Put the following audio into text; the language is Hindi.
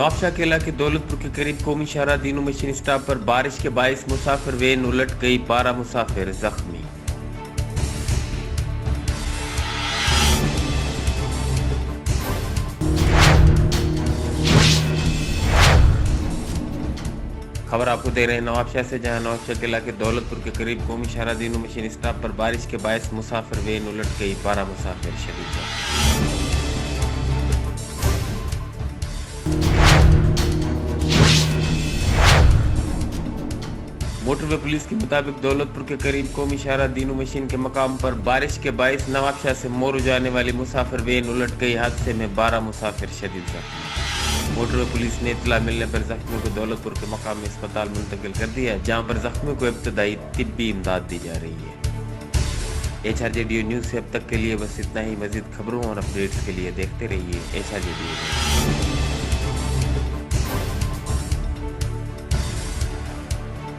नवाबशाह केला के दौलतपुर के करीब कौमी शाहरा दीनू मशीन स्टॉप पर बारिश के बायस मुसाफिर वैन उलट गई, 12 मुसाफिर जख्मी। खबर आपको दे रहे हैं नवाबशाह से, जहां नवाबशाह किला के दौलतपुर के करीब कौमी शाहरा दीनू मशीन स्टॉप पर बारिश के बायस मुसाफिर वैन उलट गई, 12 मुसाफिर शदीद जख्मी। मोटरवे पुलिस के मुताबिक दौलतपुर के करीब कौमी शाहरा दीनू मशीन के मकाम पर बारिश के बायस नवाबशाह से मोरू जाने वाली मुसाफिर वैन उलट गई। हादसे में 12 मुसाफिर शदीद जख्मी। मोटरवे पुलिस ने इत्तला मिलने पर जख्मियों को दौलतपुर के मकामी अस्पताल मुंतकिल कर दिया, जहां पर जख्मियों को इब्तदाई तिब्बी इमदाद दी जा रही है। HRJDO न्यूज़ से अब तक के लिए बस इतना ही। मजीद खबरों और अपडेट्स के लिए देखते रहिए HRJDO।